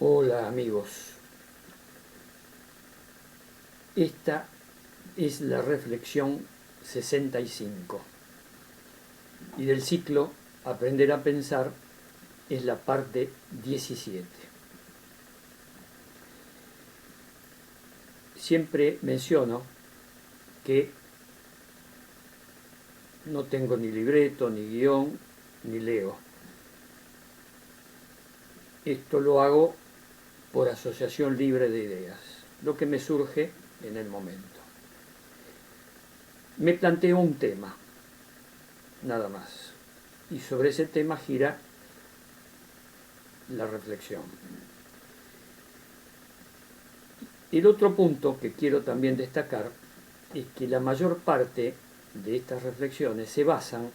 Hola amigos, esta es la reflexión 65 y del ciclo Aprender a pensar es la parte 17. Siempre menciono que no tengo ni libreto, ni guión, ni leo. Esto lo hago por asociación libre de ideas, lo que me surge en el momento. Me planteo un tema, nada más, y sobre ese tema gira la reflexión. El otro punto que quiero también destacar es que la mayor parte de estas reflexiones se basan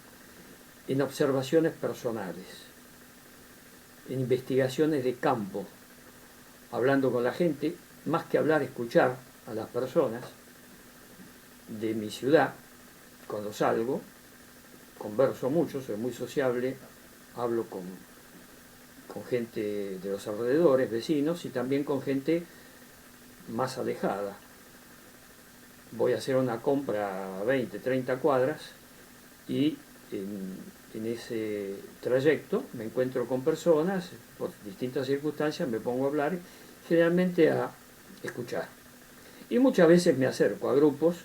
en observaciones personales, en investigaciones de campo, hablando con la gente, más que hablar, escuchar a las personas de mi ciudad. Cuando salgo, converso mucho, soy muy sociable, hablo con gente de los alrededores, vecinos, y también con gente más alejada. Voy a hacer una compra a 20, 30 cuadras y en ese trayecto me encuentro con personas, por distintas circunstancias me pongo a hablar, generalmente a escuchar. Y muchas veces me acerco a grupos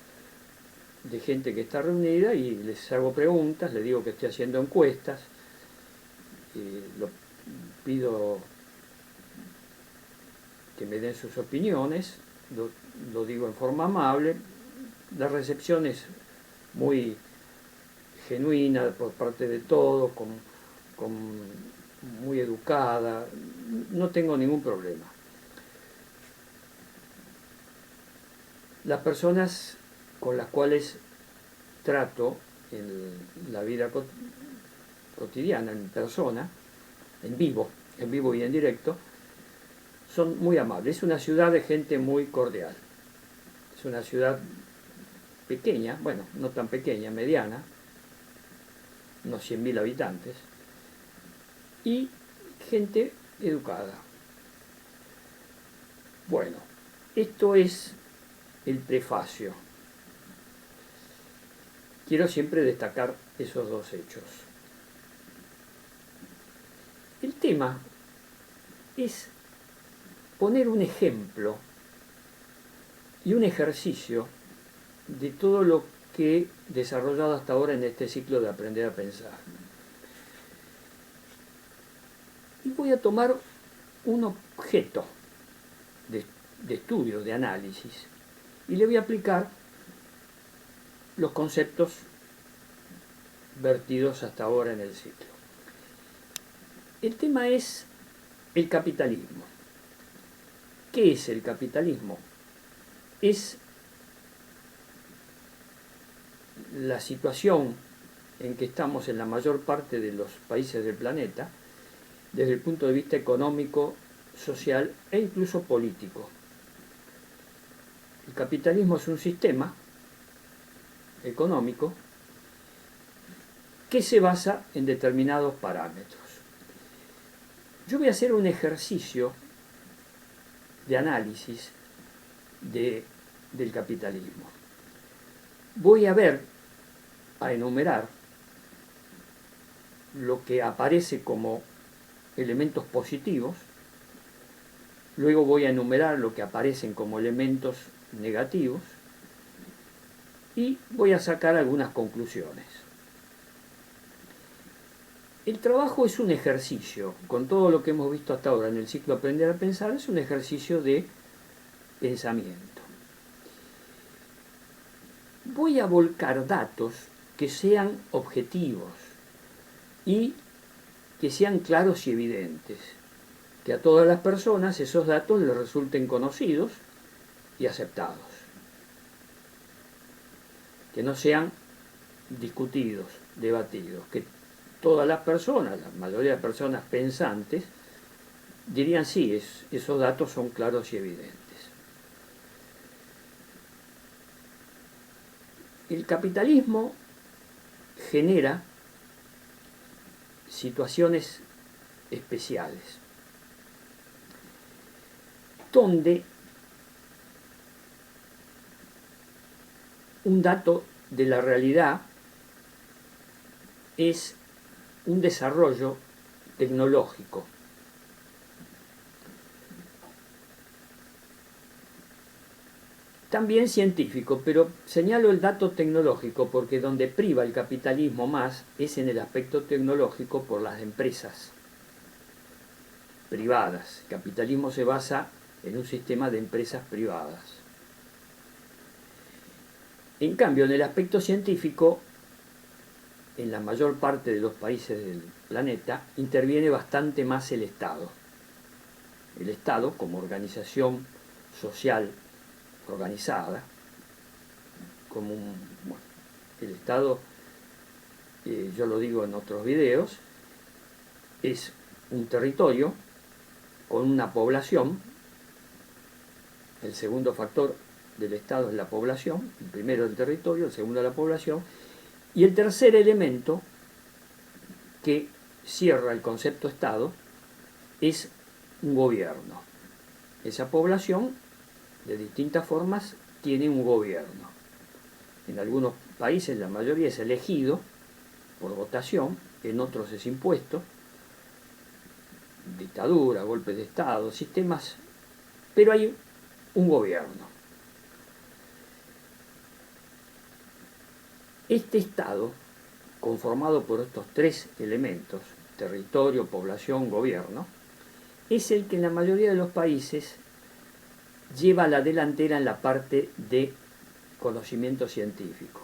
de gente que está reunida y les hago preguntas, les digo que estoy haciendo encuestas, lo pido que me den sus opiniones, lo digo en forma amable. La recepción es muy genuina por parte de todos, muy educada, no tengo ningún problema. Las personas con las cuales trato en la vida cotidiana, en persona, en vivo y en directo, son muy amables. Es una ciudad de gente muy cordial. Es una ciudad pequeña, bueno, no tan pequeña, mediana, unos 100.000 habitantes, y gente educada. Bueno, esto es el prefacio. Quiero siempre destacar esos dos hechos. El tema es poner un ejemplo y un ejercicio de todo lo que he desarrollado hasta ahora en este ciclo de Aprender a Pensar. Y voy a tomar un objeto de estudio, de análisis, y le voy a aplicar los conceptos vertidos hasta ahora en el ciclo. El tema es el capitalismo. ¿Qué es el capitalismo? Es la situación en que estamos en la mayor parte de los países del planeta desde el punto de vista económico, social e incluso político. El capitalismo es un sistema económico que se basa en determinados parámetros. Yo voy a hacer un ejercicio de análisis del capitalismo. Voy a enumerar lo que aparece como elementos positivos, luego voy a enumerar lo que aparecen como elementos negativos y voy a sacar algunas conclusiones. El trabajo es un ejercicio, con todo lo que hemos visto hasta ahora en el ciclo Aprender a Pensar, es un ejercicio de pensamiento. Voy a volcar datos que sean objetivos y que sean claros y evidentes, que a todas las personas esos datos les resulten conocidos y aceptados, que no sean discutidos, debatidos, que todas las personas, la mayoría de personas pensantes, dirían sí, esos datos son claros y evidentes. El capitalismo genera situaciones especiales. donde un dato de la realidad es un desarrollo tecnológico. También científico, pero señalo el dato tecnológico porque donde priva el capitalismo más es en el aspecto tecnológico por las empresas privadas. El capitalismo se basa en un sistema de empresas privadas. En cambio, en el aspecto científico, en la mayor parte de los países del planeta, interviene bastante más el Estado. El Estado, como organización social organizada, como el Estado, yo lo digo en otros videos, es un territorio con una población. El segundo factor del Estado es la población, el primero el territorio, el segundo la población, y el tercer elemento que cierra el concepto Estado es un gobierno. Esa población, de distintas formas, tiene un gobierno. En algunos países la mayoría es elegido por votación, en otros es impuesto, dictadura, golpes de Estado, sistemas, pero hay un gobierno. Este Estado, conformado por estos tres elementos, territorio, población, gobierno, es el que en la mayoría de los países lleva la delantera en la parte de conocimiento científico.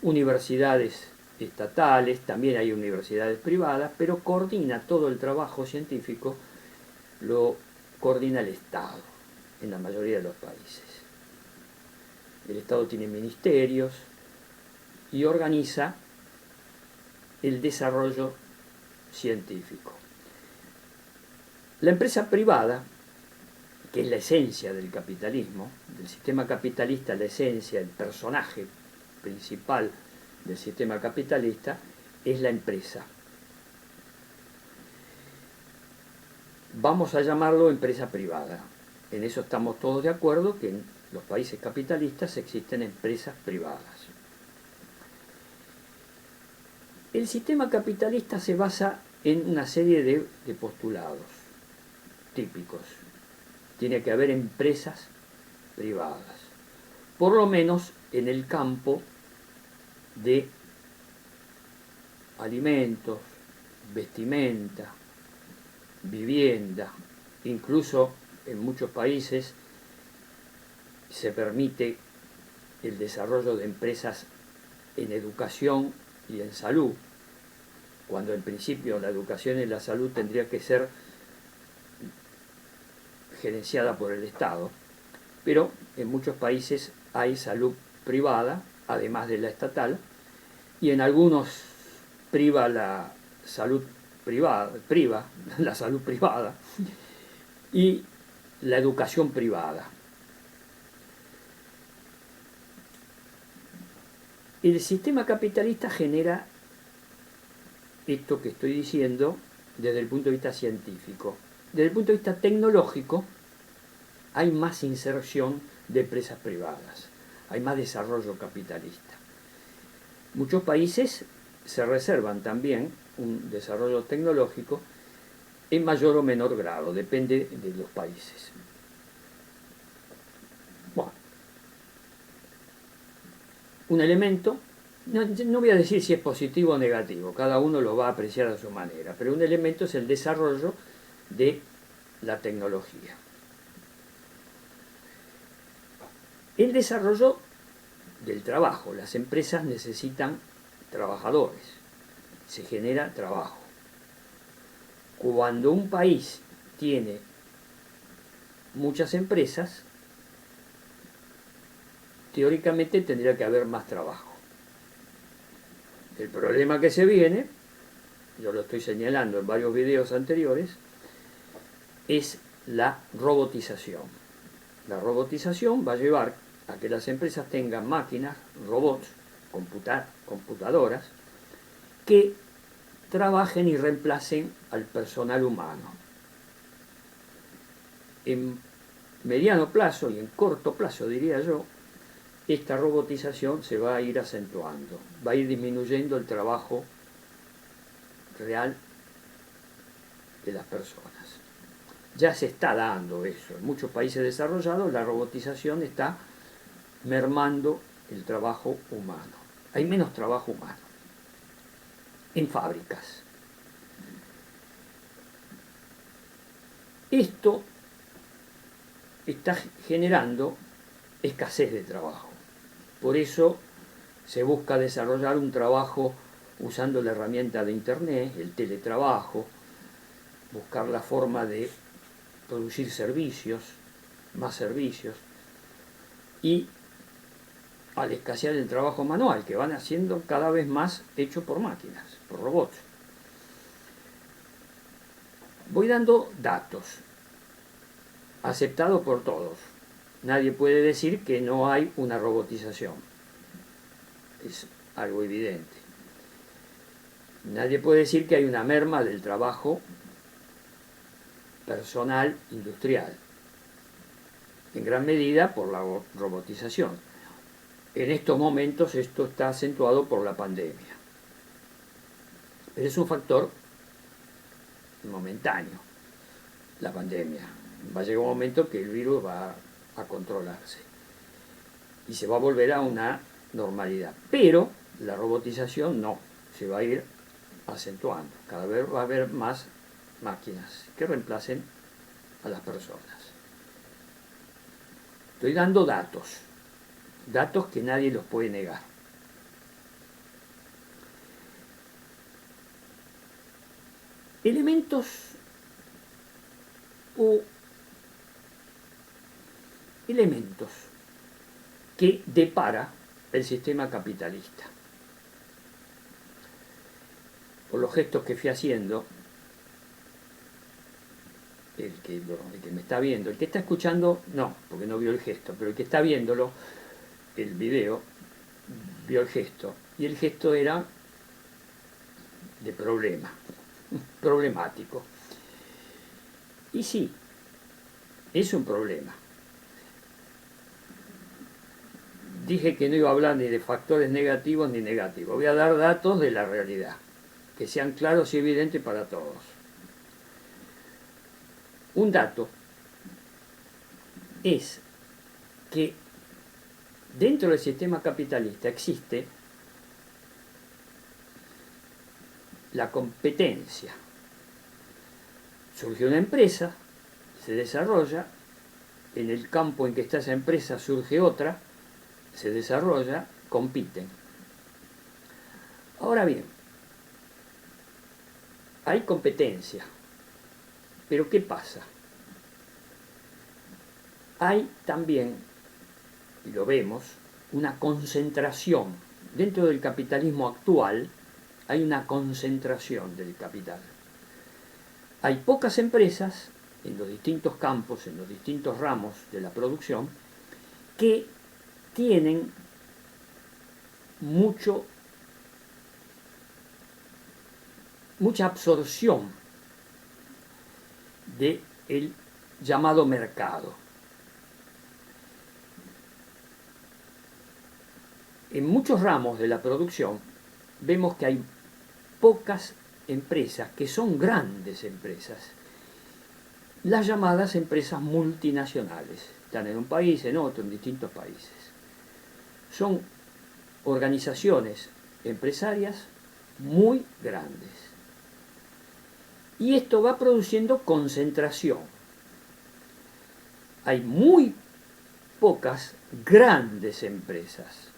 Universidades estatales, también hay universidades privadas, pero coordina todo el trabajo científico, lo coordina el Estado en la mayoría de los países. El Estado tiene ministerios y organiza el desarrollo científico. La empresa privada, que es la esencia del capitalismo, del sistema capitalista, la esencia, el personaje principal del sistema capitalista, es la empresa. Vamos a llamarlo empresa privada. En eso estamos todos de acuerdo, que en los países capitalistas existen empresas privadas. El sistema capitalista se basa en una serie de postulados típicos. Tiene que haber empresas privadas, por lo menos en el campo de alimentos, vestimenta, vivienda. Incluso en muchos países se permite el desarrollo de empresas en educación y en salud, cuando en principio la educación y la salud tendría que ser gerenciada por el Estado, pero en muchos países hay salud privada, además de la estatal, y en algunos priva la salud privada y la educación privada. El sistema capitalista genera esto que estoy diciendo desde el punto de vista científico. Desde el punto de vista tecnológico, hay más inserción de empresas privadas, hay más desarrollo capitalista. Muchos países se reservan también un desarrollo tecnológico en mayor o menor grado, depende de los países. Bueno, un elemento, no voy a decir si es positivo o negativo, cada uno lo va a apreciar a su manera, pero un elemento es el desarrollo de la tecnología. El desarrollo del trabajo. Las empresas necesitan trabajadores, se genera trabajo. Cuando un país tiene muchas empresas, teóricamente tendría que haber más trabajo. El problema que se viene, yo lo estoy señalando en varios videos anteriores, es la robotización. La robotización va a llevar a que las empresas tengan máquinas, robots, computadoras, que trabajen y reemplacen al personal humano. En mediano plazo y en corto plazo, diría yo, esta robotización se va a ir acentuando, va a ir disminuyendo el trabajo real de las personas. Ya se está dando eso. En muchos países desarrollados la robotización está mermando el trabajo humano. Hay menos trabajo humano en fábricas. Esto está generando escasez de trabajo. Por eso se busca desarrollar un trabajo usando la herramienta de Internet, el teletrabajo, buscar la forma de producir servicios, más servicios, y al escasear el trabajo manual, que van haciendo cada vez más hecho por máquinas, por robots. Voy dando datos, aceptados por todos. Nadie puede decir que no hay una robotización. Es algo evidente. Nadie puede decir que hay una merma del trabajo personal industrial, en gran medida por la robotización. En estos momentos esto está acentuado por la pandemia. Pero es un factor momentáneo, la pandemia. Va a llegar un momento que el virus va a controlarse y se va a volver a una normalidad. Pero la robotización no, se va a ir acentuando. Cada vez va a haber más máquinas que reemplacen a las personas. Estoy dando datos, datos que nadie los puede negar. Elementos que depara el sistema capitalista. Por los gestos que fui haciendo, el que me está viendo, el que está escuchando, no, porque no vio el gesto, pero el que está viéndolo, el video, vio el gesto, y el gesto era de problema, problemático. Y sí, es un problema. Dije que no iba a hablar ni de factores negativos ni negativos, voy a dar datos de la realidad, que sean claros y evidentes para todos. Un dato es que dentro del sistema capitalista existe la competencia. Surge una empresa, se desarrolla, en el campo en que está esa empresa surge otra, se desarrolla, compiten. Ahora bien, hay competencia. Pero ¿qué pasa? Hay también, y lo vemos, una concentración. Dentro del capitalismo actual hay una concentración del capital. Hay pocas empresas en los distintos campos, en los distintos ramos de la producción, que tienen mucha absorción del llamado mercado. En muchos ramos de la producción vemos que hay pocas empresas que son grandes empresas, las llamadas empresas multinacionales. Están en un país, en otro, en distintos países. Son organizaciones empresarias muy grandes. Y esto va produciendo concentración. Hay muy pocas grandes empresas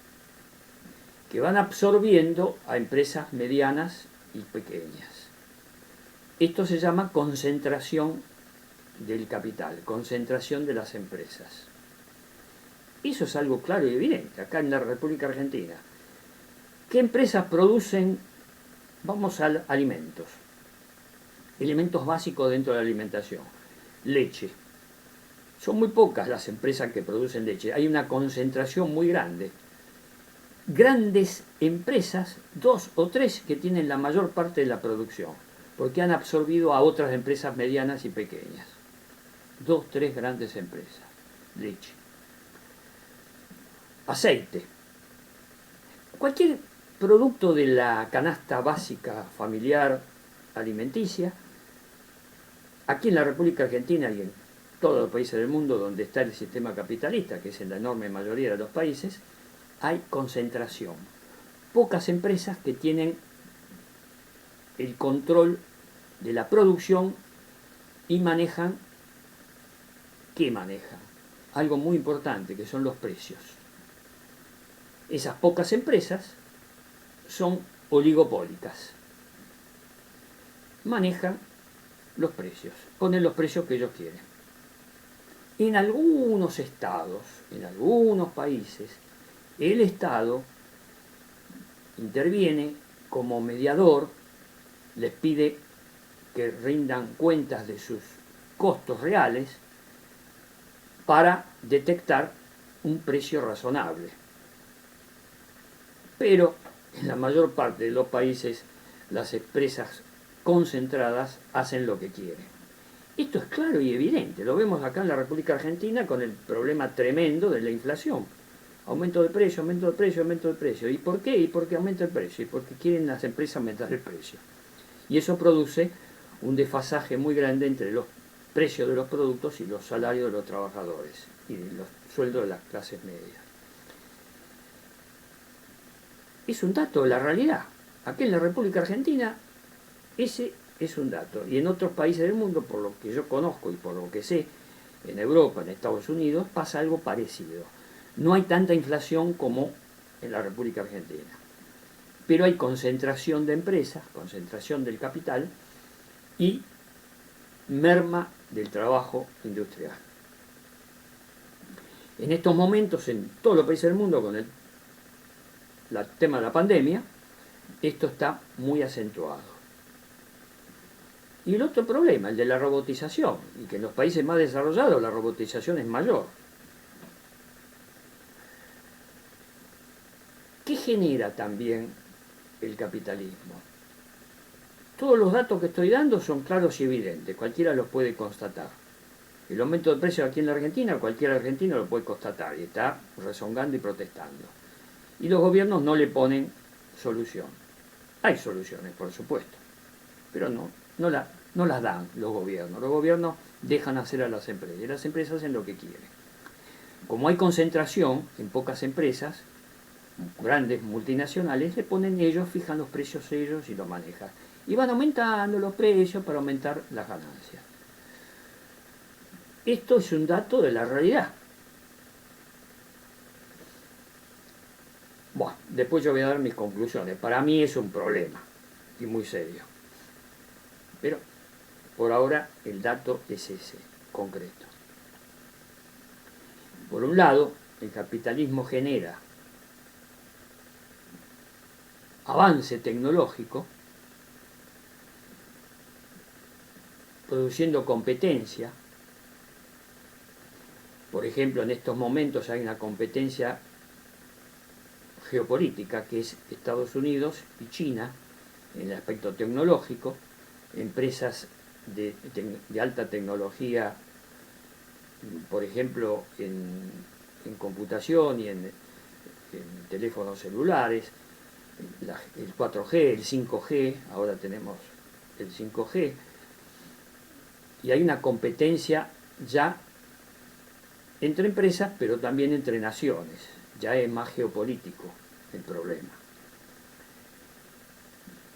que van absorbiendo a empresas medianas y pequeñas. Esto se llama concentración del capital, concentración de las empresas. Eso es algo claro y evidente acá en la República Argentina. ¿Qué empresas producen, vamos a alimentos? Elementos básicos dentro de la alimentación. Leche. Son muy pocas las empresas que producen leche. Hay una concentración muy grande. Grandes empresas, 2 o 3 que tienen la mayor parte de la producción, porque han absorbido a otras empresas medianas y pequeñas. 2 o 3 grandes empresas. leche, aceite. Cualquier producto de la canasta básica familiar alimenticia, aquí en la República Argentina y en todos los países del mundo donde está el sistema capitalista, que es en la enorme mayoría de los países, hay concentración. Pocas empresas que tienen el control de la producción y manejan, ¿qué manejan? Algo muy importante, que son los precios. Esas pocas empresas son oligopólicas. Manejan los precios, ponen los precios que ellos quieren. En algunos estados, en algunos países, el Estado interviene como mediador, les pide que rindan cuentas de sus costos reales para detectar un precio razonable. Pero en la mayor parte de los países las empresas concentradas hacen lo que quieren. Esto es claro y evidente, lo vemos acá en la República Argentina con el problema tremendo de la inflación. Aumento de precio, aumento de precio, aumento de precio. ¿Y por qué? Y porque aumenta el precio, y porque quieren las empresas aumentar el precio. Y eso produce un desfasaje muy grande entre los precios de los productos y los salarios de los trabajadores y los sueldos de las clases medias. Es un dato de la realidad. Aquí en la República Argentina ese es un dato. Y en otros países del mundo, por lo que yo conozco y por lo que sé, en Europa, en Estados Unidos, pasa algo parecido. No hay tanta inflación como en la República Argentina. Pero hay concentración de empresas, concentración del capital y merma del trabajo industrial. En estos momentos, en todos los países del mundo, con el tema de la pandemia, esto está muy acentuado. Y el otro problema, el de la robotización, y que en los países más desarrollados la robotización es mayor. ¿Qué genera también el capitalismo? Todos los datos que estoy dando son claros y evidentes, cualquiera los puede constatar. El aumento de precios aquí en la Argentina, cualquier argentino lo puede constatar y está rezongando y protestando. Y los gobiernos no le ponen solución. Hay soluciones, por supuesto, pero no las dan los gobiernos. Los gobiernos dejan hacer a las empresas y las empresas hacen lo que quieren. Como hay concentración en pocas empresas, grandes multinacionales, le ponen ellos, fijan los precios ellos y los manejan. Y van aumentando los precios para aumentar las ganancias. Esto es un dato de la realidad. Bueno, después yo voy a dar mis conclusiones. Para mí es un problema y muy serio. Pero por ahora el dato es ese, concreto. Por un lado, el capitalismo genera avance tecnológico, produciendo competencia. Por ejemplo, en estos momentos hay una competencia geopolítica que es Estados Unidos y China en el aspecto tecnológico, empresas de alta tecnología, por ejemplo, en computación y en teléfonos celulares, el 4G, el 5G, ahora tenemos el 5G, y hay una competencia ya entre empresas, pero también entre naciones. Ya es más geopolítico el problema.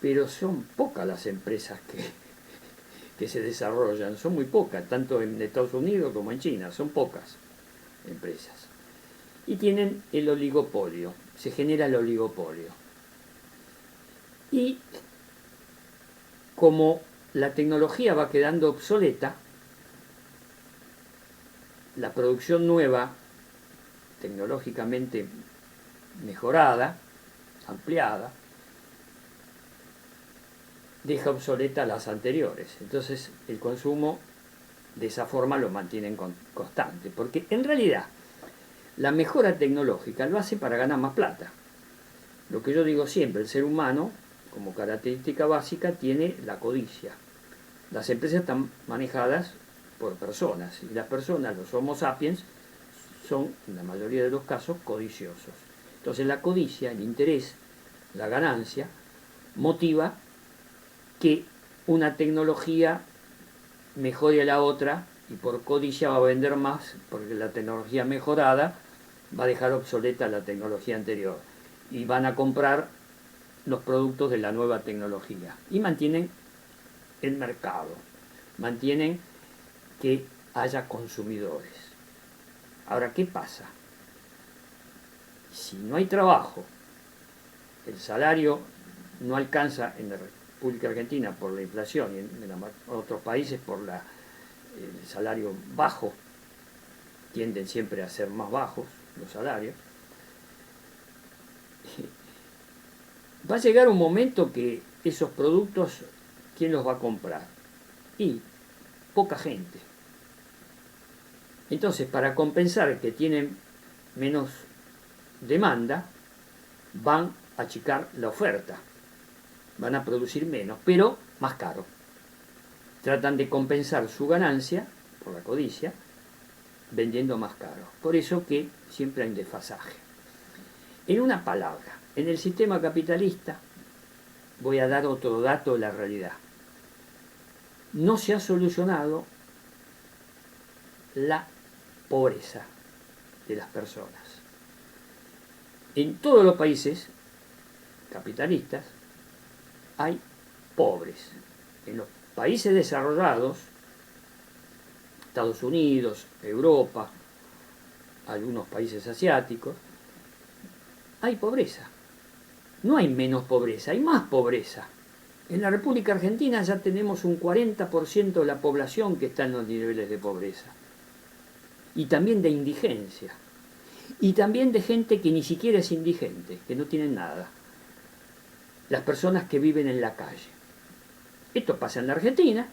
Pero son pocas las empresas que se desarrollan, son muy pocas, tanto en Estados Unidos como en China, son pocas empresas. Y tienen el oligopolio, se genera el oligopolio. Y como la tecnología va quedando obsoleta, la producción nueva, tecnológicamente mejorada, ampliada, deja obsoleta las anteriores. Entonces el consumo de esa forma lo mantienen constante, porque en realidad la mejora tecnológica lo hace para ganar más plata. Lo que yo digo siempre, el ser humano, como característica básica, tiene la codicia. Las empresas están manejadas por personas, y las personas, los Homo sapiens, son, en la mayoría de los casos, codiciosos. Entonces la codicia, el interés, la ganancia, motiva que una tecnología mejore a la otra y por codicia va a vender más porque la tecnología mejorada va a dejar obsoleta la tecnología anterior y van a comprar los productos de la nueva tecnología y mantienen el mercado, mantienen que haya consumidores. Ahora, ¿qué pasa? Si no hay trabajo, el salario no alcanza en la República Argentina por la inflación y en otros países por el salario bajo, tienden siempre a ser más bajos los salarios, va a llegar un momento que esos productos, ¿quién los va a comprar? Y poca gente. Entonces, para compensar que tienen menos demanda, van a achicar la oferta, van a producir menos, pero más caro. Tratan de compensar su ganancia, por la codicia, vendiendo más caro. Por eso que siempre hay un desfasaje. En una palabra, en el sistema capitalista, voy a dar otro dato de la realidad. No se ha solucionado la pobreza de las personas. En todos los países capitalistas hay pobres. En los países desarrollados, Estados Unidos, Europa, algunos países asiáticos, hay pobreza. No hay menos pobreza, hay más pobreza. En la República Argentina ya tenemos un 40% de la población que está en los niveles de pobreza. Y también de indigencia. Y también de gente que ni siquiera es indigente, que no tienen nada. Las personas que viven en la calle. Esto pasa en la Argentina,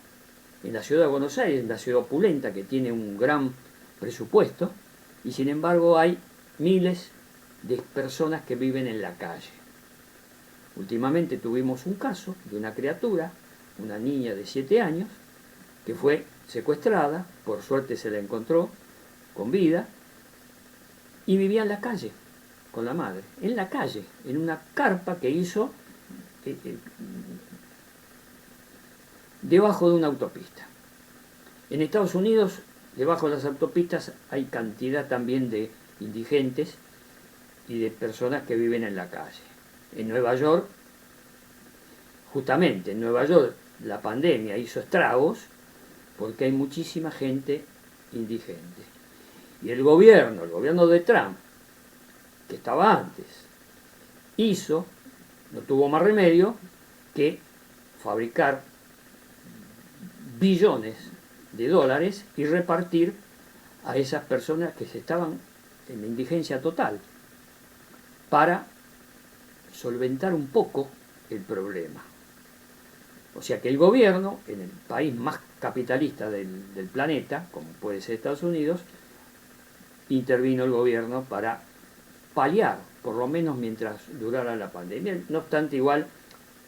en la ciudad de Buenos Aires, en la ciudad opulenta que tiene un gran presupuesto, y sin embargo hay miles de personas que viven en la calle. Últimamente tuvimos un caso de una criatura, una niña de 7 años, que fue secuestrada, por suerte se la encontró con vida, y vivía en la calle con la madre, en la calle, en una carpa que hizo debajo de una autopista. En Estados Unidos, debajo de las autopistas, hay cantidad también de indigentes y de personas que viven en la calle. En Nueva York, justamente en Nueva York, la pandemia hizo estragos porque hay muchísima gente indigente. Y el gobierno de Trump, que estaba antes, no tuvo más remedio que fabricar billones de dólares y repartir a esas personas que estaban en la indigencia total para solventar un poco el problema. O sea que el gobierno, en el país más capitalista del planeta, como puede ser Estados Unidos, intervino el gobierno para paliar, por lo menos mientras durara la pandemia. No obstante, igual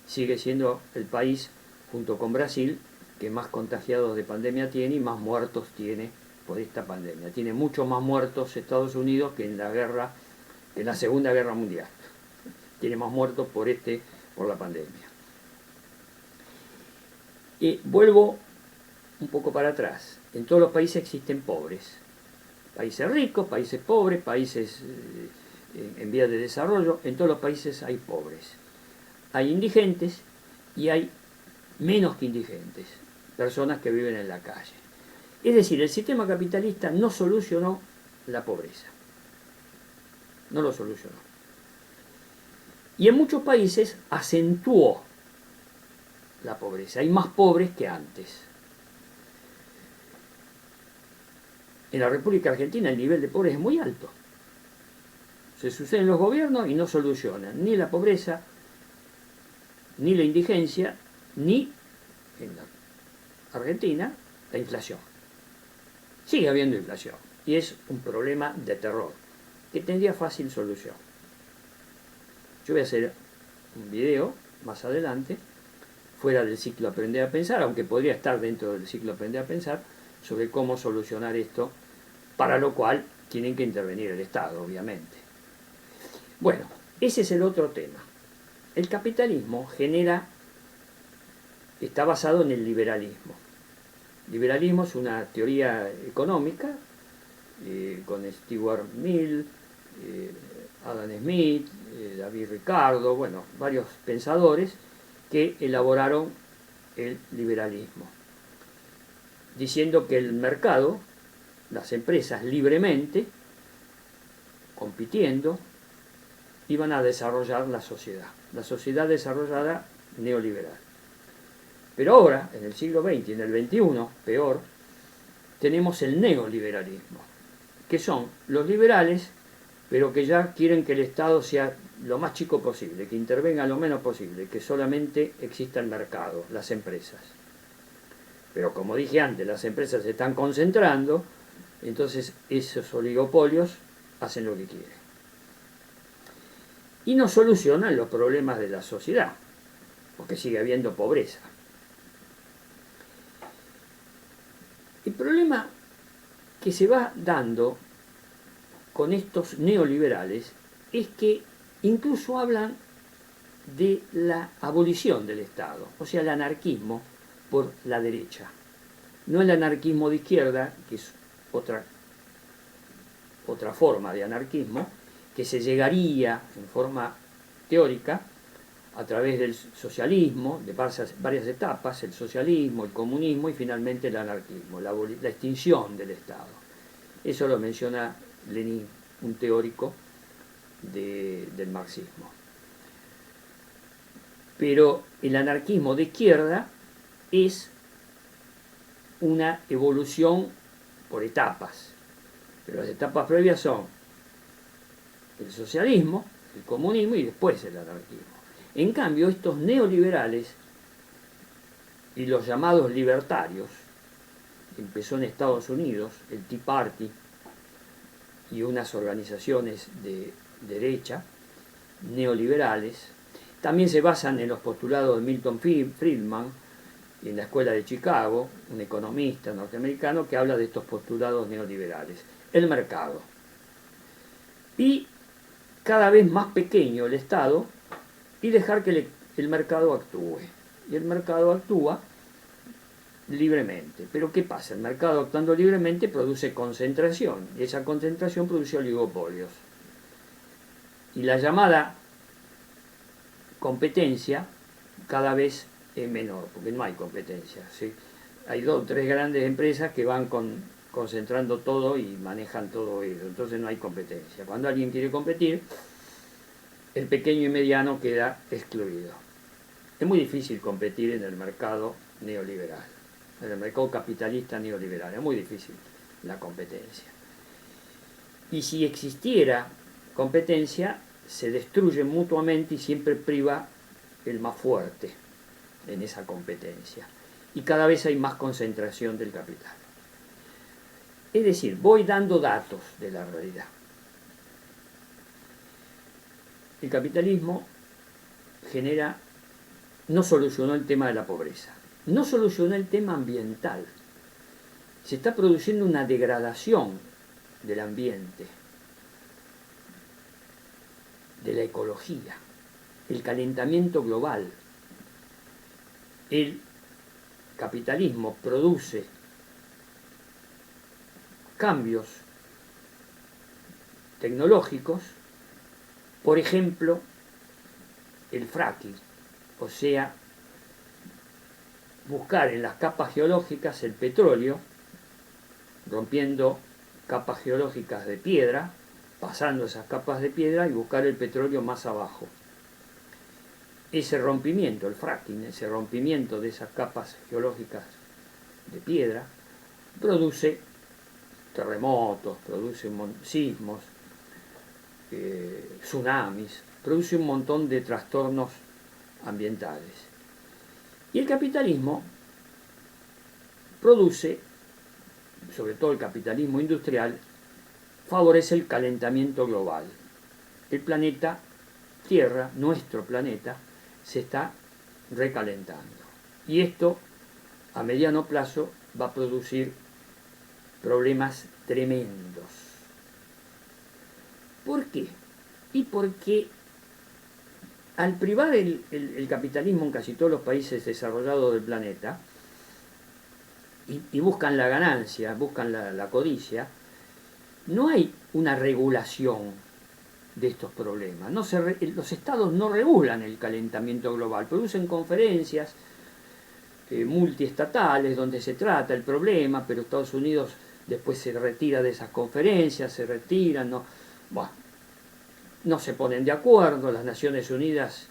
sigue siendo el país, junto con Brasil, que más contagiados de pandemia tiene y más muertos tiene por esta pandemia. Tiene muchos más muertos Estados Unidos que en la Segunda Guerra Mundial. Tiene más muertos por la pandemia. Vuelvo un poco para atrás. En todos los países existen pobres. Países ricos, países pobres, países en vías de desarrollo. En todos los países hay pobres. Hay indigentes y hay menos que indigentes. Personas que viven en la calle. Es decir, el sistema capitalista no solucionó la pobreza. No lo solucionó. Y en muchos países acentuó la pobreza. Hay más pobres que antes. En la República Argentina el nivel de pobreza es muy alto. Se suceden los gobiernos y no solucionan ni la pobreza, ni la indigencia, ni en la Argentina la inflación. Sigue habiendo inflación y es un problema de terror que tendría fácil solución. Yo voy a hacer un video más adelante, fuera del ciclo Aprender a Pensar, aunque podría estar dentro del ciclo Aprender a Pensar, sobre cómo solucionar esto, para lo cual tienen que intervenir el Estado, obviamente. Bueno, ese es el otro tema. El capitalismo está basado en el liberalismo. Liberalismo es una teoría económica con Stuart Mill, Adam Smith, David Ricardo, bueno, varios pensadores que elaboraron el liberalismo, diciendo que el mercado, las empresas libremente, compitiendo, iban a desarrollar la sociedad desarrollada neoliberal. Pero ahora, en el siglo XX y en el XXI, peor, tenemos el neoliberalismo, que son los liberales, pero que ya quieren que el Estado sea lo más chico posible, que intervenga lo menos posible, que solamente exista el mercado, las empresas. Pero como dije antes, las empresas se están concentrando, entonces esos oligopolios hacen lo que quieren. Y no solucionan los problemas de la sociedad, porque sigue habiendo pobreza. El problema que se va dando con estos neoliberales es que incluso hablan de la abolición del Estado, o sea, el anarquismo por la derecha. No el anarquismo de izquierda, que es otra forma de anarquismo, que se llegaría en forma teórica a través del socialismo, de varias etapas, el socialismo, el comunismo y finalmente el anarquismo, la extinción del Estado. Eso lo menciona Lenin, un teórico del marxismo. Pero el anarquismo de izquierda es una evolución por etapas. Pero las etapas previas son el socialismo, el comunismo y después el anarquismo. En cambio, estos neoliberales y los llamados libertarios, empezó en Estados Unidos, el Tea Party y unas organizaciones de derecha, neoliberales, también se basan en los postulados de Milton Friedman, en la Escuela de Chicago, un economista norteamericano que habla de estos postulados neoliberales. El mercado. Y cada vez más pequeño el Estado y dejar que el mercado actúe. Y el mercado actúa libremente. Pero ¿qué pasa? El mercado actuando libremente produce concentración y esa concentración produce oligopolios. Y la llamada competencia cada vez es menor, porque no hay competencia, ¿sí? Hay 2 o 3 grandes empresas que van concentrando todo y manejan todo ello, entonces no hay competencia. Cuando alguien quiere competir, el pequeño y mediano queda excluido. Es muy difícil competir en el mercado neoliberal, en el mercado capitalista neoliberal, es muy difícil la competencia. Y si existiera competencia, se destruye mutuamente y siempre priva el más fuerte en esa competencia. Y cada vez hay más concentración del capital. Es decir, voy dando datos de la realidad. El capitalismo no solucionó el tema de la pobreza, no solucionó el tema ambiental. Se está produciendo una degradación del ambiente, de la ecología, el calentamiento global. El capitalismo produce cambios tecnológicos, por ejemplo, el fracking, o sea, buscar en las capas geológicas el petróleo, rompiendo capas geológicas de piedra, pasando esas capas de piedra y buscar el petróleo más abajo. Ese rompimiento, el fracking, ese rompimiento de esas capas geológicas de piedra, produce terremotos, produce sismos, tsunamis, produce un montón de trastornos ambientales. Y el capitalismo produce, sobre todo el capitalismo industrial, favorece el calentamiento global. El planeta Tierra, nuestro planeta, se está recalentando. Y esto, a mediano plazo, va a producir problemas tremendos. ¿Por qué? Y porque al privar el capitalismo en casi todos los países desarrollados del planeta, y buscan la ganancia, buscan la codicia, no hay una regulación de estos problemas. Los estados no regulan el calentamiento global, producen conferencias multiestatales donde se trata el problema, pero Estados Unidos después se retira de esas conferencias, se retiran, no se ponen de acuerdo, las Naciones Unidas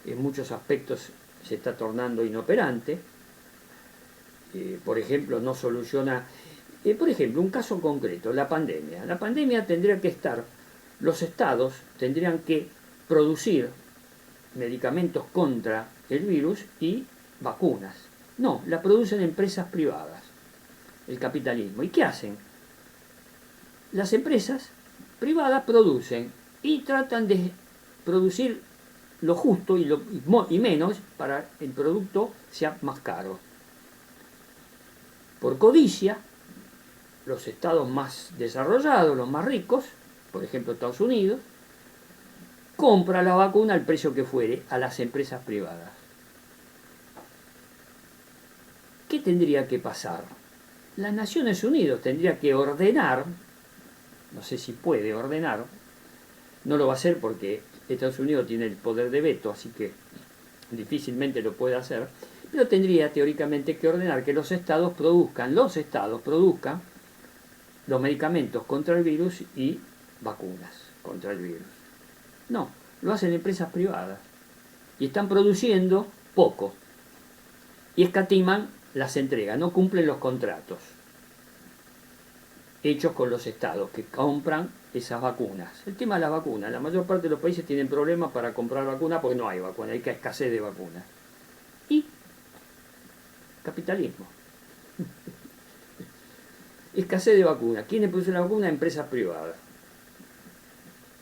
en muchos aspectos se está tornando inoperante. Por ejemplo, no soluciona, por ejemplo, un caso concreto, la pandemia. La pandemia tendría que estar, los estados tendrían que producir medicamentos contra el virus y vacunas. No, la producen empresas privadas, el capitalismo. ¿Y qué hacen? Las empresas privadas producen y tratan de producir lo justo y menos para que el producto sea más caro. Por codicia, los estados más desarrollados, los más ricos, por ejemplo Estados Unidos, compra la vacuna al precio que fuere a las empresas privadas. ¿Qué tendría que pasar? Las Naciones Unidas tendría que ordenar, no sé si puede ordenar, no lo va a hacer porque Estados Unidos tiene el poder de veto, así que difícilmente lo puede hacer, pero tendría teóricamente que ordenar que los estados produzcan los medicamentos contra el virus y vacunas contra el virus. No, lo hacen empresas privadas y están produciendo poco y escatiman las entregas, no cumplen los contratos hechos con los estados que compran esas vacunas. El tema de las vacunas, la mayor parte de los países tienen problemas para comprar vacunas porque no hay vacunas, hay escasez de vacunas. Y capitalismo. Escasez de vacunas. ¿Quiénes producen la vacuna? Empresas privadas.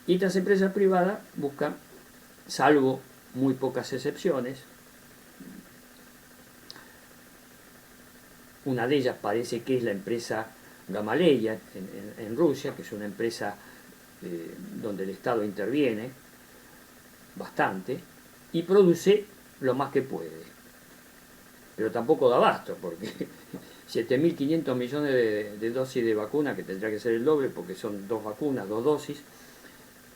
Y estas empresas privadas buscan, salvo muy pocas excepciones, una de ellas parece que es la empresa Gamaleya en Rusia, que es una empresa donde el Estado interviene bastante y produce lo más que puede. Pero tampoco da abasto, porque 7.500 millones de dosis de vacuna, que tendría que ser el doble porque son 2 vacunas, 2 dosis,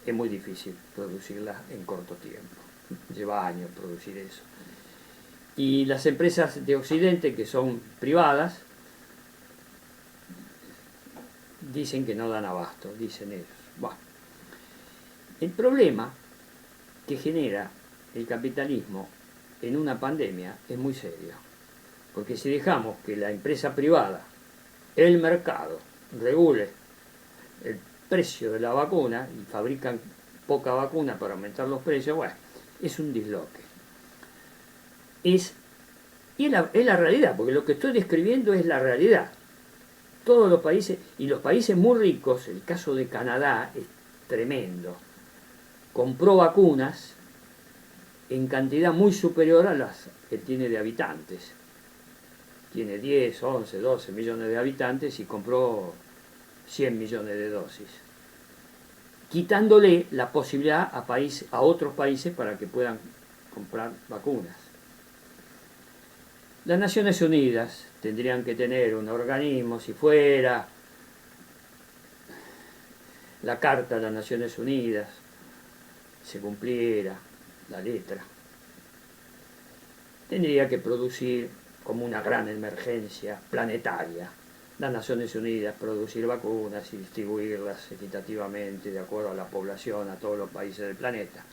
es muy difícil producirlas en corto tiempo. Lleva años producir eso. Y las empresas de Occidente, que son privadas, dicen que no dan abasto, dicen ellos. Bueno, el problema que genera el capitalismo en una pandemia es muy serio. Porque si dejamos que la empresa privada, el mercado, regule el precio de la vacuna y fabrican poca vacuna para aumentar los precios, bueno, es un disloque. Es la realidad, porque lo que estoy describiendo es la realidad. Todos los países, y los países muy ricos, el caso de Canadá es tremendo, compró vacunas en cantidad muy superior a las que tiene de habitantes. Tiene 10, 11, 12 millones de habitantes y compró 100 millones de dosis, quitándole la posibilidad a otros países para que puedan comprar vacunas. Las Naciones Unidas tendrían que tener un organismo, si fuera la Carta de las Naciones Unidas, se cumpliera la letra, tendría que producir como una gran emergencia planetaria, las Naciones Unidas, producir vacunas y distribuirlas equitativamente de acuerdo a la población, a todos los países del planeta.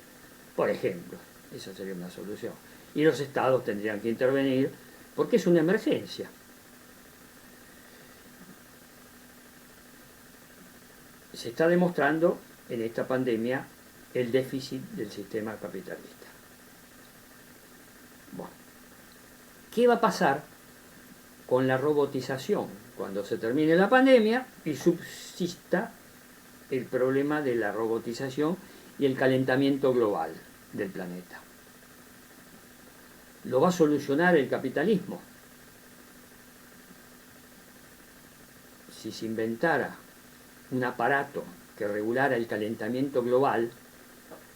Por ejemplo, esa sería una solución. Y los estados tendrían que intervenir porque es una emergencia. Se está demostrando en esta pandemia el déficit del sistema capitalista. Bueno, ¿qué va a pasar con la robotización cuando se termine la pandemia y subsista el problema de la robotización y el calentamiento global del planeta? ¿Lo va a solucionar el capitalismo? Si se inventara un aparato que regulara el calentamiento global,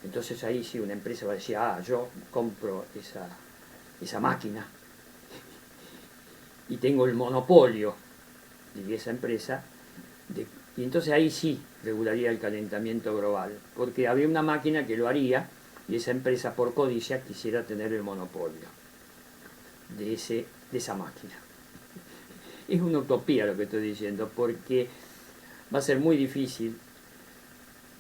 entonces ahí sí una empresa va a decir, yo compro esa máquina y tengo el monopolio de esa empresa, y entonces ahí sí regularía el calentamiento global, porque habría una máquina que lo haría y esa empresa por codicia quisiera tener el monopolio de esa máquina. Es una utopía lo que estoy diciendo, porque va a ser muy difícil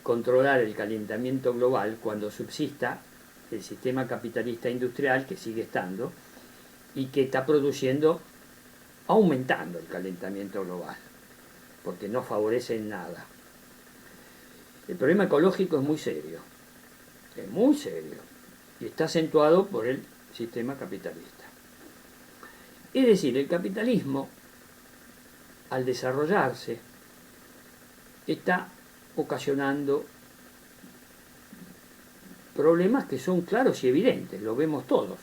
controlar el calentamiento global cuando subsista el sistema capitalista industrial que sigue estando y que está produciendo, aumentando el calentamiento global, porque no favorece en nada. El problema ecológico es muy serio, y está acentuado por el sistema capitalista. Es decir, el capitalismo, al desarrollarse, está ocasionando problemas que son claros y evidentes, lo vemos todos.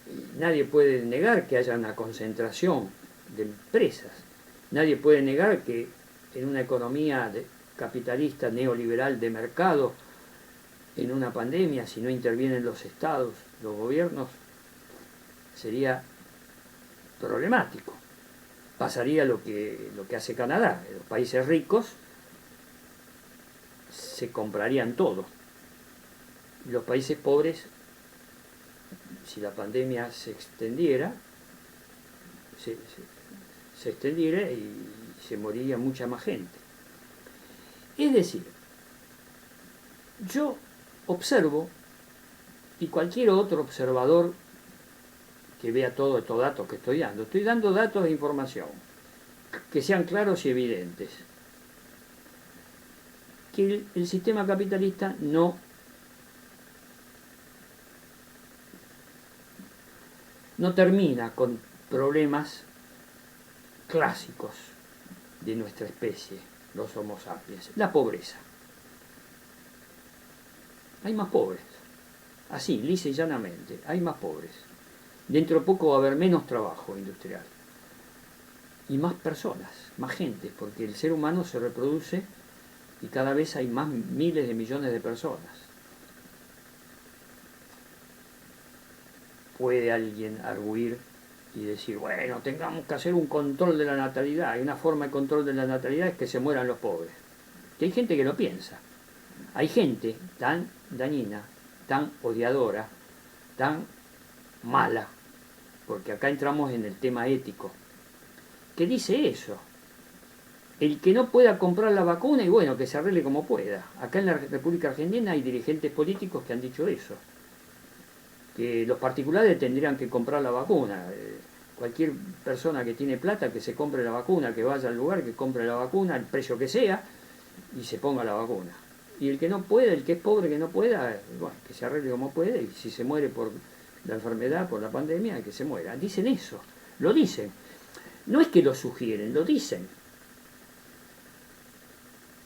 Y nadie puede negar que haya una concentración de empresas, nadie puede negar que en una economía capitalista neoliberal de mercado, en una pandemia, si no intervienen los estados, los gobiernos, sería problemático. Pasaría lo que hace Canadá. Los países ricos se comprarían todo. Y los países pobres, si la pandemia se extendiera, se extendiera y se moriría mucha más gente. Es decir, yo observo, y cualquier otro observador que vea todos estos datos que estoy dando datos de información, que sean claros y evidentes, que el sistema capitalista no termina con problemas clásicos de nuestra especie, los Homo sapiens, la pobreza. Hay más pobres, así, lisa y llanamente, hay más pobres. Dentro de poco va a haber menos trabajo industrial y más personas, más gente, porque el ser humano se reproduce y cada vez hay más miles de millones de personas. Puede alguien arguir y decir, bueno, tengamos que hacer un control de la natalidad, y una forma de control de la natalidad es que se mueran los pobres. Que hay gente que lo piensa. Hay gente tan dañina, tan odiadora, tan mala, porque acá entramos en el tema ético, que dice eso. El que no pueda comprar la vacuna, y bueno, que se arregle como pueda. Acá en la República Argentina hay dirigentes políticos que han dicho eso, que los particulares tendrían que comprar la vacuna. Cualquier persona que tiene plata que se compre la vacuna, que vaya al lugar, que compre la vacuna, al precio que sea, y se ponga la vacuna. Y el que no puede, el que es pobre que no pueda, bueno, que se arregle como puede, y si se muere por la enfermedad, por la pandemia, que se muera. Dicen eso, lo dicen. No es que lo sugieren, lo dicen.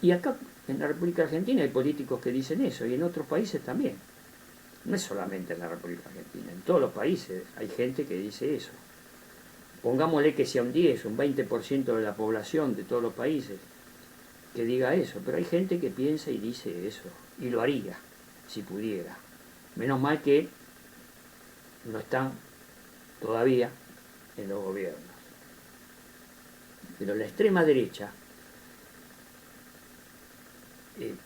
Y acá, en la República Argentina, hay políticos que dicen eso, y en otros países también. No es solamente en la República Argentina, en todos los países hay gente que dice eso. Pongámosle que sea un 10, un 20% de la población de todos los países que diga eso, pero hay gente que piensa y dice eso, y lo haría, si pudiera. Menos mal que no están todavía en los gobiernos. Pero la extrema derecha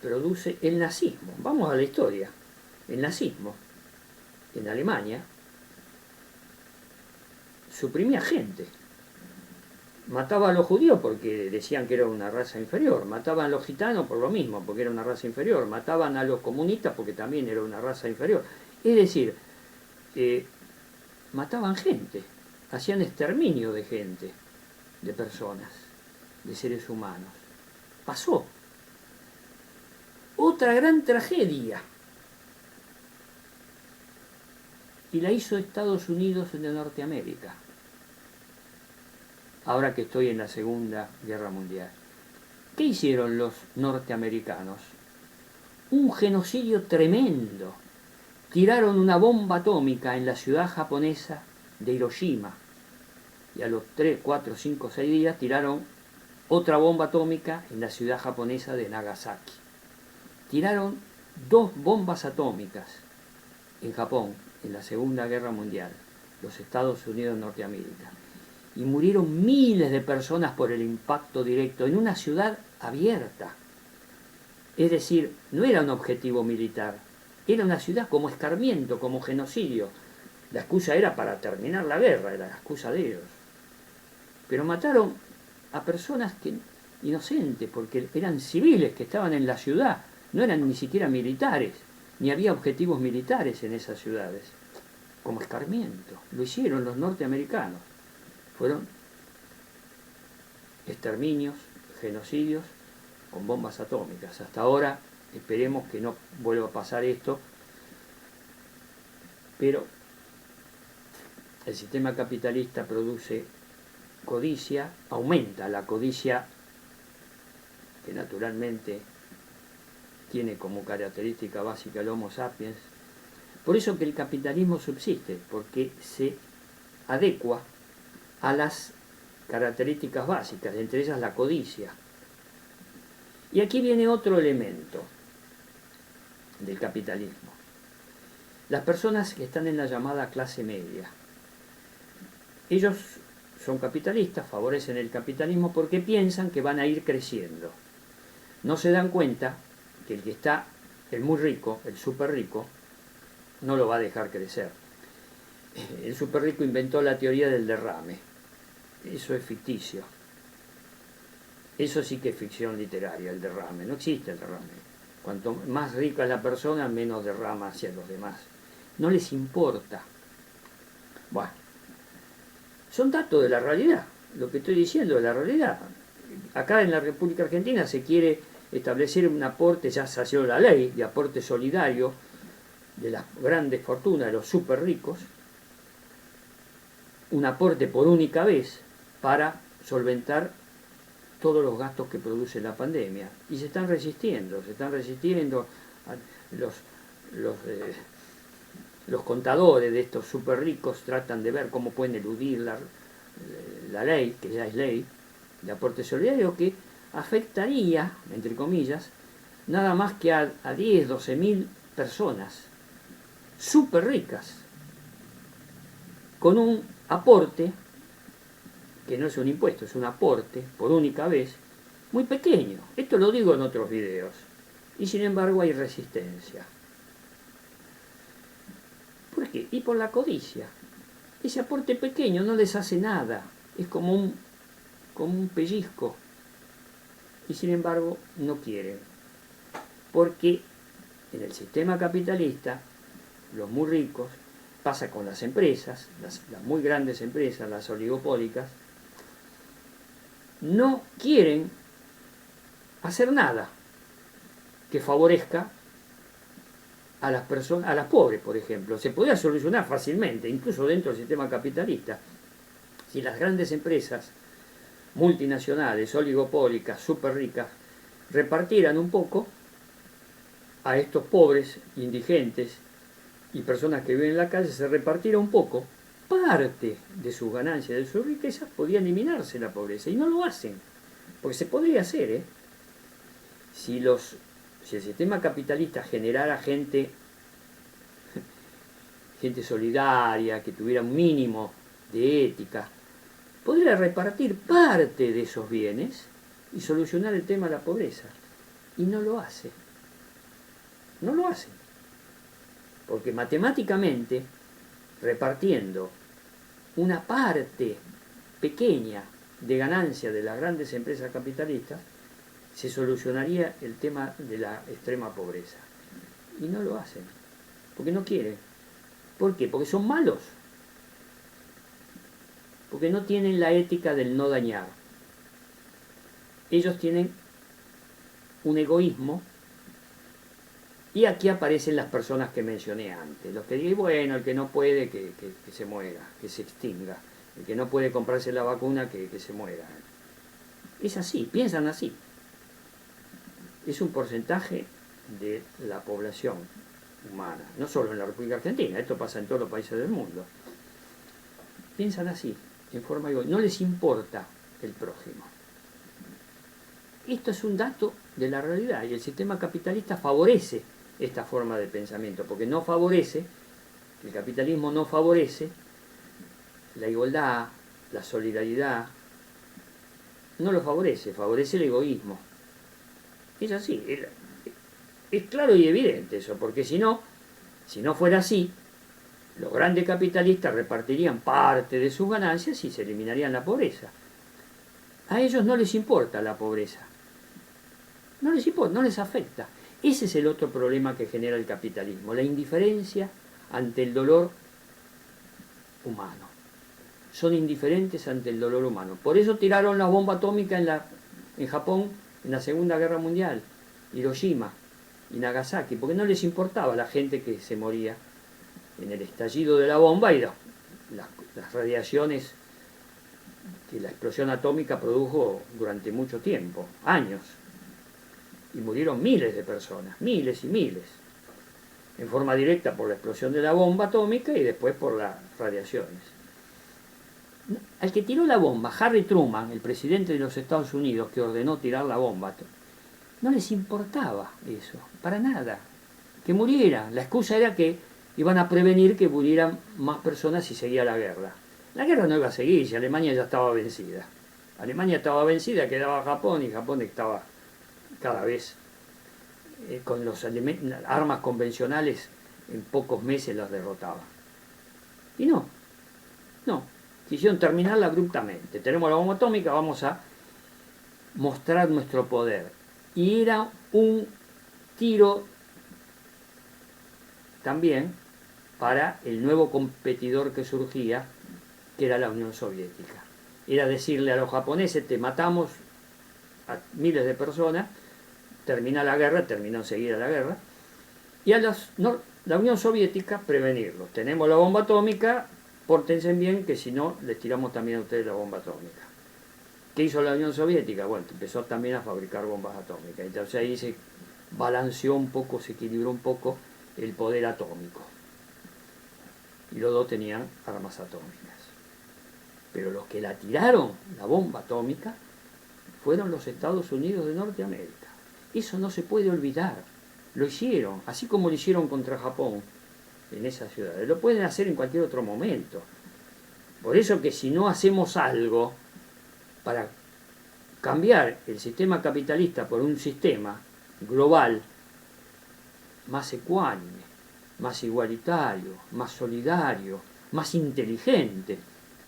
produce el nazismo. Vamos a la historia. El nazismo en Alemania suprimía gente. Mataba a los judíos porque decían que era una raza inferior. Mataban a los gitanos por lo mismo, porque era una raza inferior. Mataban a los comunistas porque también era una raza inferior. Es decir, mataban gente. Hacían exterminio de gente, de personas, de seres humanos. Pasó. Otra gran tragedia. Y la hizo Estados Unidos de Norteamérica, ahora que estoy en la Segunda Guerra Mundial. ¿Qué hicieron los norteamericanos? Un genocidio tremendo. Tiraron una bomba atómica en la ciudad japonesa de Hiroshima. Y a los 3, 4, 5, 6 días tiraron otra bomba atómica en la ciudad japonesa de Nagasaki. Tiraron 2 bombas atómicas en Japón en la Segunda Guerra Mundial, los Estados Unidos de Norteamérica. Y murieron miles de personas por el impacto directo en una ciudad abierta. Es decir, no era un objetivo militar, era una ciudad como escarmiento, como genocidio. La excusa era para terminar la guerra, era la excusa de ellos. Pero mataron a personas inocentes, porque eran civiles que estaban en la ciudad, no eran ni siquiera militares, ni había objetivos militares en esas ciudades. Como escarmiento, lo hicieron los norteamericanos. Fueron exterminios, genocidios con bombas atómicas. Hasta ahora esperemos que no vuelva a pasar esto, pero el sistema capitalista produce codicia, aumenta la codicia que naturalmente tiene como característica básica el Homo sapiens. Por eso que el capitalismo subsiste, porque se adecua a las características básicas, entre ellas la codicia. Y aquí viene otro elemento del capitalismo. Las personas que están en la llamada clase media. Ellos son capitalistas, favorecen el capitalismo porque piensan que van a ir creciendo. No se dan cuenta que el que está, el muy rico, el súper rico, no lo va a dejar crecer. El súper rico inventó la teoría del derrame. Eso es ficticio. Eso sí que es ficción literaria, el derrame. No existe el derrame. Cuanto más rica es la persona, menos derrama hacia los demás. No les importa. Bueno, son datos de la realidad. Lo que estoy diciendo es la realidad. Acá en la República Argentina se quiere establecer un aporte, ya se ha la ley de aporte solidario de las grandes fortunas, de los súper ricos, un aporte por única vez para solventar todos los gastos que produce la pandemia. Y se están resistiendo los contadores de estos súper ricos tratan de ver cómo pueden eludir la ley, que ya es ley, de aporte solidario, que afectaría, entre comillas, nada más que a 10, 12 mil personas súper ricas, con un aporte, que no es un impuesto, es un aporte por única vez, muy pequeño. Esto lo digo en otros videos. Y sin embargo hay resistencia. ¿Por qué? Y por la codicia. Ese aporte pequeño no les hace nada. Es como un pellizco. Y sin embargo no quieren. Porque en el sistema capitalista, los muy ricos, pasa con las empresas, las muy grandes empresas, las oligopólicas, no quieren hacer nada que favorezca a las personas, a las pobres, por ejemplo. Se podría solucionar fácilmente, incluso dentro del sistema capitalista, si las grandes empresas multinacionales, oligopólicas, súper ricas, repartieran un poco a estos pobres, indigentes y personas que viven en la calle, se repartiera un poco, parte de sus ganancias, de sus riquezas, podía eliminarse la pobreza. Y no lo hacen, porque se podría hacer, ¿eh? Si el sistema capitalista generara gente solidaria, que tuviera un mínimo de ética, podría repartir parte de esos bienes y solucionar el tema de la pobreza. Y no lo hace. No lo hace. Porque matemáticamente, repartiendo una parte pequeña de ganancia de las grandes empresas capitalistas, se solucionaría el tema de la extrema pobreza. Y no lo hacen, porque no quieren. ¿Por qué? Porque son malos. Porque no tienen la ética del no dañar. Ellos tienen un egoísmo. Y aquí aparecen las personas que mencioné antes. Los que dicen, bueno, el que no puede, que se muera, que se extinga. El que no puede comprarse la vacuna, que se muera. Es así, piensan así. Es un porcentaje de la población humana, no solo en la República Argentina, esto pasa en todos los países del mundo. Piensan así, en forma egoísta. No les importa el prójimo. esto es un dato de la realidad y el sistema capitalista favorece esta forma de pensamiento, porque no favorece, el capitalismo no favorece la igualdad, la solidaridad, no lo favorece, favorece el egoísmo. Es así, es claro y evidente eso, porque si no fuera así, los grandes capitalistas repartirían parte de sus ganancias y se eliminarían la pobreza. A ellos no les importa la pobreza, no les importa, no les afecta. Ese es el otro problema que genera el capitalismo, la indiferencia ante el dolor humano. Son indiferentes ante el dolor humano. Por eso tiraron la bomba atómica en Japón en la Segunda Guerra Mundial, Hiroshima y Nagasaki, porque no les importaba la gente que se moría en el estallido de la bomba y las radiaciones que la explosión atómica produjo durante mucho tiempo, años. Y murieron miles de personas, miles y miles, en forma directa por la explosión de la bomba atómica y después por las radiaciones. Al que tiró la bomba, Harry Truman, el presidente de los Estados Unidos que ordenó tirar la bomba, no les importaba eso, para nada, que muriera. La excusa era que iban a prevenir que murieran más personas si seguía la guerra. La guerra no iba a seguir, si Alemania ya estaba vencida. Alemania estaba vencida, quedaba Japón y Japón estaba cada vez con las armas convencionales en pocos meses las derrotaba. Y no, quisieron terminarla abruptamente. Tenemos la bomba atómica, vamos a mostrar nuestro poder. Y era un tiro también para el nuevo competidor que surgía, que era la Unión Soviética. Era decirle a los japoneses, te matamos a miles de personas, termina la guerra, terminó enseguida la guerra, y a la Unión Soviética prevenirlos. Tenemos la bomba atómica, pórtense bien que si no les tiramos también a ustedes la bomba atómica. ¿Qué hizo la Unión Soviética? Bueno, empezó también a fabricar bombas atómicas. Entonces ahí se balanceó un poco, se equilibró un poco el poder atómico. Y los dos tenían armas atómicas. Pero los que la tiraron, la bomba atómica, fueron los Estados Unidos de Norteamérica. Eso no se puede olvidar. Lo hicieron, así como lo hicieron contra Japón en esas ciudades. Lo pueden hacer en cualquier otro momento. Por eso que si no hacemos algo para cambiar el sistema capitalista por un sistema global más ecuánime, más igualitario, más solidario, más inteligente,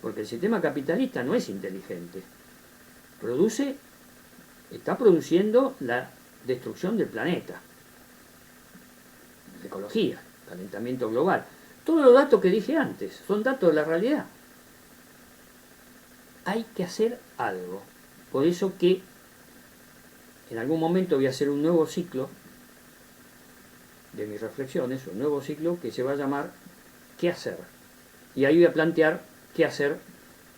porque el sistema capitalista no es inteligente, está produciendo la destrucción del planeta, la ecología, calentamiento global. Todos los datos que dije antes son datos de la realidad. Hay que hacer algo. Por eso que en algún momento voy a hacer un nuevo ciclo de mis reflexiones, un nuevo ciclo que se va a llamar ¿qué hacer? Y ahí voy a plantear qué hacer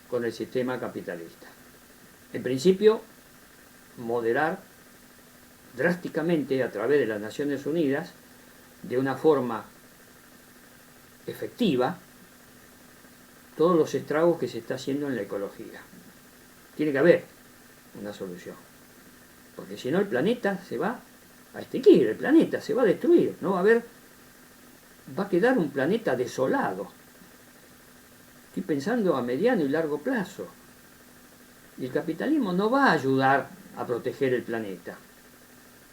con el sistema capitalista. En principio, moderar drásticamente a través de las Naciones Unidas, de una forma efectiva, todos los estragos que se está haciendo en la ecología. Tiene que haber una solución, porque si no el planeta se va a extinguir, el planeta se va a destruir, no va a haber, va a quedar un planeta desolado. Estoy pensando a mediano y largo plazo. Y el capitalismo no va a ayudar a proteger el planeta.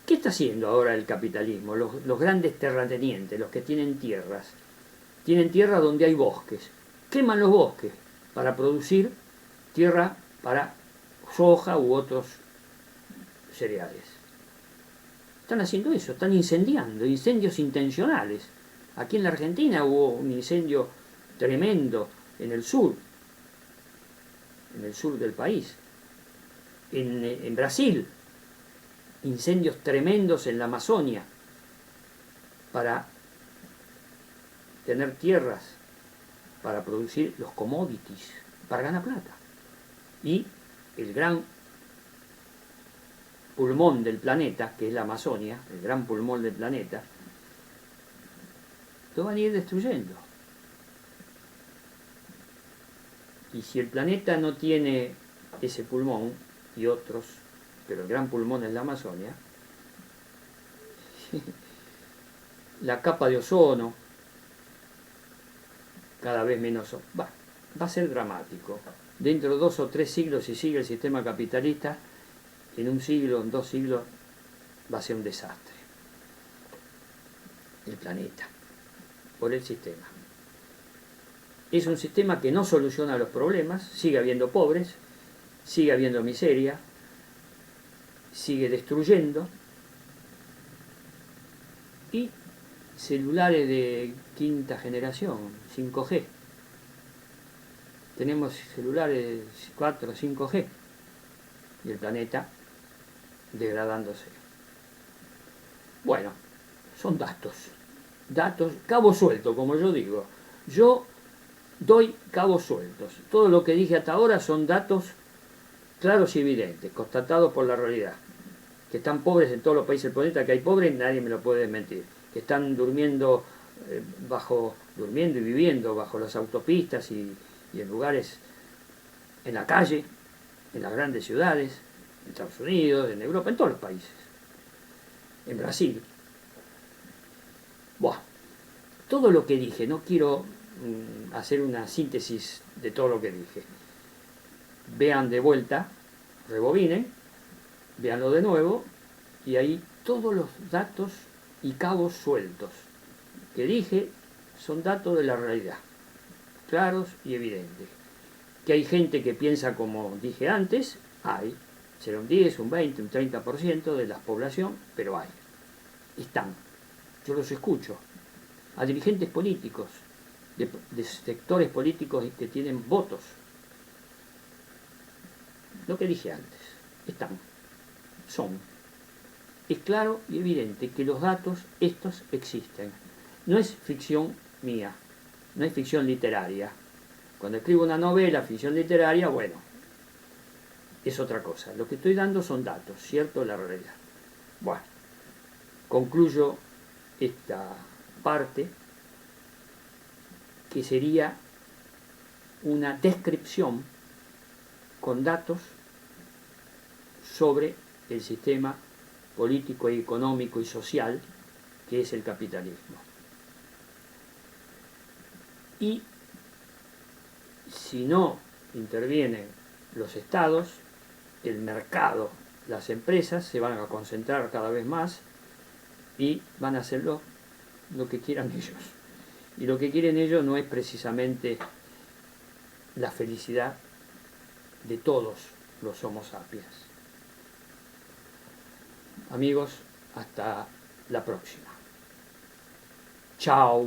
¿Qué está haciendo ahora el capitalismo? Los grandes terratenientes, los que tienen tierras donde hay bosques, queman los bosques para producir tierra para soja u otros cereales. Están haciendo eso, están incendiando, incendios intencionales. Aquí en la Argentina hubo un incendio tremendo en el sur del país. En Brasil, incendios tremendos en la Amazonia para tener tierras, para producir los commodities, para ganar plata. Y el gran pulmón del planeta, que es la Amazonia, el gran pulmón del planeta, lo van a ir destruyendo. Y si el planeta no tiene ese pulmón y otros pero el gran pulmón es la Amazonia, la capa de ozono cada vez menos, va a ser dramático. Dentro de 2 o 3 siglos, si sigue el sistema capitalista, en 1 siglo, en 2 siglos, va a ser un desastre el planeta por el sistema. Es un sistema que no soluciona los problemas, sigue habiendo pobres, sigue habiendo miseria, sigue destruyendo, y celulares de 5ª generación, 5G. Tenemos celulares 4 o 5G y el planeta degradándose. Bueno, son datos, cabo suelto, como yo digo. Yo doy cabos sueltos. Todo lo que dije hasta ahora son datos claros y evidentes, constatados por la realidad. Que están pobres en todos los países del planeta, que hay pobres, nadie me lo puede desmentir. Que están durmiendo y viviendo bajo las autopistas y en lugares, en la calle, en las grandes ciudades, en Estados Unidos, en Europa, en todos los países. En Brasil. Buah. Todo lo que dije, no quiero hacer una síntesis de todo lo que dije. Vean de vuelta, rebobinen, véanlo de nuevo, y ahí todos los datos y cabos sueltos que dije son datos de la realidad, claros y evidentes. Que hay gente que piensa como dije antes, hay, será un 10, un 20, un 30% de la población, pero hay, están. Yo los escucho, a dirigentes políticos, de sectores políticos que tienen votos. Lo que dije antes, están, son. Es claro y evidente que los datos, estos existen. No es ficción mía, no es ficción literaria. Cuando escribo una novela, ficción literaria, bueno, es otra cosa. Lo que estoy dando son datos, cierto, la realidad. Bueno, concluyo esta parte, que sería una descripción con datos sobre el sistema político, económico y social que es el capitalismo. Y si no intervienen los estados, el mercado, las empresas se van a concentrar cada vez más y van a hacer lo que quieran ellos. Y lo que quieren ellos no es precisamente la felicidad de todos los Homo sapiens. Amigos, hasta la próxima. Chao.